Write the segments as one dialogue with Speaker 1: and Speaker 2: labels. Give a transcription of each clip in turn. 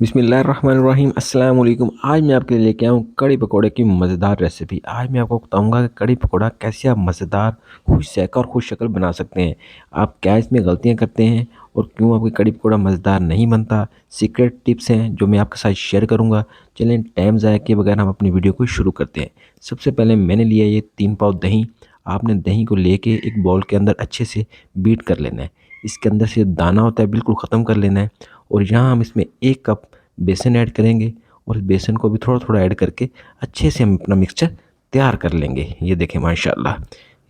Speaker 1: बिस्मिल्लाहिर्रहमानिर्रहीम अस्सलाम वालेकुम। आज मैं आपके लिए लेके आया हूँ कड़ी पकोड़े की मज़ेदार रेसिपी। आज मैं आपको बताऊंगा कि कड़ी पकोड़ा कैसे आप मज़ेदार, खुश ज़ायक़ा और खुश शक्ल बना सकते हैं। आप क्या इसमें गलतियाँ करते हैं और क्यों आपकी कड़ी पकोड़ा मज़ेदार नहीं बनता। सीक्रेट टिप्स हैं जो मैं आपके साथ शेयर करूँगा। चलें टाइम ज़ाया किए बगैर हम अपनी वीडियो को शुरू करते हैं। सबसे पहले मैंने लिया ये 3 पाव दही। आपने दही को लेके एक बाउल के अंदर अच्छे से बीट कर लेना है। इसके अंदर से दाना होता है बिल्कुल ख़त्म कर लेना है। और यहाँ हम इसमें 1 कप बेसन ऐड करेंगे और इस बेसन को भी थोड़ा थोड़ा ऐड करके अच्छे से हम अपना मिक्सचर तैयार कर लेंगे। ये देखें माशाल्लाह,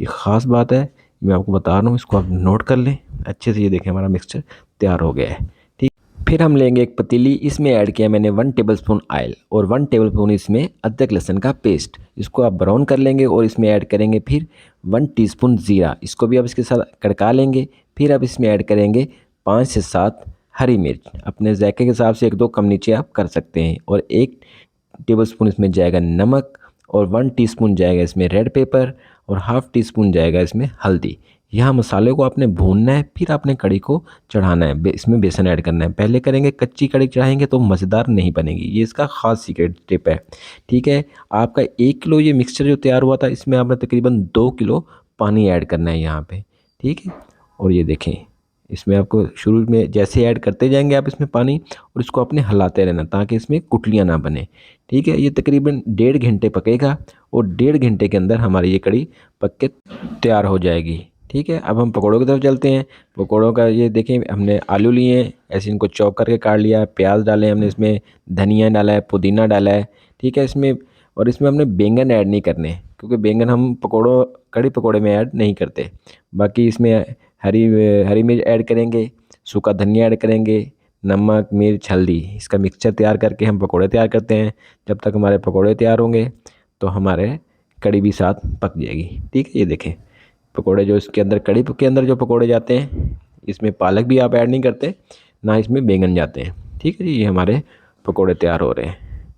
Speaker 1: ये ख़ास बात है, मैं आपको बता रहा हूँ, इसको आप नोट कर लें अच्छे से। ये देखें हमारा मिक्सचर तैयार हो गया है। ठीक, फिर हम लेंगे एक पतीली, इसमें ऐड किया मैंने 1 टेबलस्पून ऑयल और 1 टेबलस्पून इसमें अदरक लहसुन का पेस्ट। इसको आप ब्राउन कर लेंगे और इसमें ऐड करेंगे फिर 1 टीस्पून ज़ीरा। इसको भी आप इसके साथ कड़का लेंगे। फिर आप इसमें ऐड करेंगे 5 से 7 हरी मिर्च। अपने जायके के हिसाब से 1-2 कम नीचे आप कर सकते हैं। और 1 टेबलस्पून इसमें जाएगा नमक और 1 टीस्पून जाएगा इसमें रेड पेपर और हाफ़ टी स्पून जाएगा इसमें हल्दी। यहाँ मसाले को आपने भूनना है, फिर आपने कड़ी को चढ़ाना है। इसमें बेसन ऐड करना है। पहले करेंगे कच्ची कड़ी चढ़ाएंगे तो मज़ेदार नहीं बनेगी। ये इसका ख़ास सीक्रेट टिप है। ठीक है, आपका 1 किलो ये मिक्सचर जो तैयार हुआ था, इसमें आपने तकरीबन 2 किलो पानी ऐड करना है यहाँ पे। ठीक है, और ये देखें इसमें आपको शुरू में जैसे ऐड करते जाएंगे आप इसमें पानी, और इसको अपने हिलाते रहना ताकि इसमें गुठलियाँ ना बने। ठीक है, ये तकरीबन 1.5 घंटे पकेगा और 1.5 घंटे के अंदर हमारी ये कड़ी पक के तैयार हो जाएगी। ठीक है, अब हम पकौड़ों की तरफ चलते हैं। पकौड़ों का ये देखें, हमने आलू लिए हैं, ऐसे इनको चॉप करके काट लिया। प्याज डाले हमने इसमें, धनिया डाला है, पुदीना डाला है। ठीक है, इसमें और इसमें हमने बैंगन ऐड नहीं करने, क्योंकि बैंगन हम पकौड़ों कड़ी पकौड़े में ऐड नहीं करते। बाकी इसमें हरी हरी मिर्च ऐड करेंगे, सूखा धनिया ऐड करेंगे, नमक, मिर्च, हल्दी। इसका मिक्सचर तैयार करके हम पकौड़े तैयार करते हैं। जब तक हमारे पकौड़े तैयार होंगे तो हमारे कड़ी भी साथ पक जाएगी। ठीक है, ये देखें पकौड़े जो इसके अंदर, कड़ी के अंदर जो पकौड़े जाते हैं, इसमें पालक भी आप ऐड नहीं करते, ना इसमें बैंगन जाते हैं। ठीक है जी, ये हमारे पकौड़े तैयार हो रहे हैं।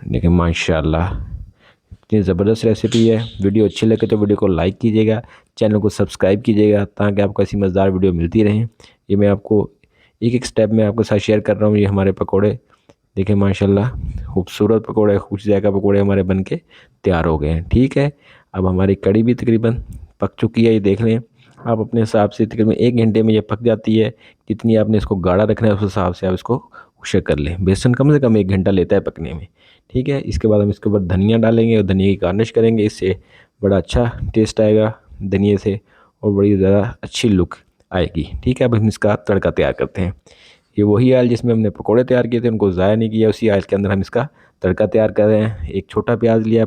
Speaker 1: देखिए माशाल्लाह, इतनी ज़बरदस्त रेसिपी है। वीडियो अच्छी लगे तो वीडियो को लाइक कीजिएगा, चैनल को सब्सक्राइब कीजिएगा ताकि आपको ऐसी मज़ेदार वीडियो मिलती रहें। ये मैं आपको एक एक स्टेप में आपके साथ शेयर कर रहा हूँ। ये हमारे पकौड़े देखें माशाल्लाह, खूबसूरत पकौड़े, खुश जायका पकौड़े हमारे बन के तैयार हो गए हैं। ठीक है, अब हमारी कड़ी भी तकरीबन पक चुकी है। ये देख लें आप अपने हिसाब से, तकरीबन 1 घंटे में ये पक जाती है। जितनी आपने इसको गाढ़ा रखना है उस हिसाब से आप इसको खुशक कर लें। बेसन कम से कम 1 घंटा लेता है पकने में। ठीक है, इसके बाद हम इसके ऊपर धनिया डालेंगे और धनिया की गार्निश करेंगे। इससे बड़ा अच्छा टेस्ट आएगा धनिया से और बड़ी ज़्यादा अच्छी लुक आएगी। ठीक है, अब हम इसका तड़का तैयार करते हैं। ये वही आयल जिसमें हमने पकोड़े तैयार किए थे, उनको ज़ाया नहीं किया, उसी आयल के अंदर हम इसका तड़का तैयार कर रहे हैं। एक छोटा प्याज लिया,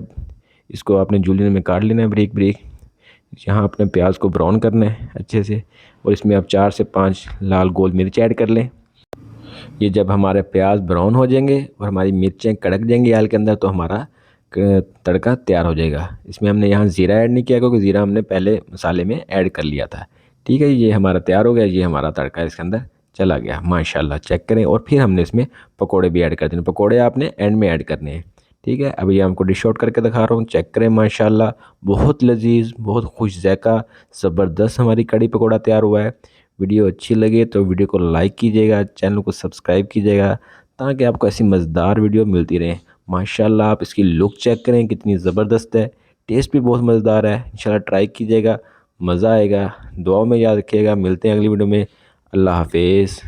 Speaker 1: इसको आपने जूलियन में काट लेना है ब्रीक ब्रीक। यहाँ अपने प्याज को ब्राउन करना है अच्छे से, और इसमें आप 4 से 5 लाल गोल मिर्च ऐड कर लें। ये जब हमारे प्याज ब्राउन हो जाएंगे और हमारी मिर्चें कड़क जाएंगी आयल के अंदर, तो हमारा तड़का तैयार हो जाएगा। इसमें हमने यहाँ ज़ीरा ऐड नहीं किया क्योंकि ज़ीरा हमने पहले मसाले में ऐड कर लिया था। ठीक है, ये हमारा तैयार हो गया। ये हमारा तड़का इसके अंदर चला गया माशाल्लाह, चेक करें। और फिर हमने इसमें पकोड़े भी ऐड कर देने। पकोड़े आपने एंड में ऐड करने हैं। ठीक है, अभी आपको डिश आउट करके दिखा रहा हूँ, चेक करें माशाल्लाह, बहुत लजीज, बहुत खुश जायका, ज़बरदस्त हमारी कड़ी पकौड़ा तैयार हुआ है। वीडियो अच्छी लगे तो वीडियो को लाइक कीजिएगा, चैनल को सब्सक्राइब कीजिएगा ताकि आपको ऐसी मज़ेदार वीडियो मिलती रहे। माशाल्लाह, आप इसकी लुक चेक करें कितनी ज़बरदस्त है, टेस्ट भी बहुत मज़ेदार है। इंशाल्लाह ट्राई कीजिएगा, मज़ा आएगा। दुआओं में याद रखिएगा। मिलते हैं अगली वीडियो में। अल्लाह हाफिज़।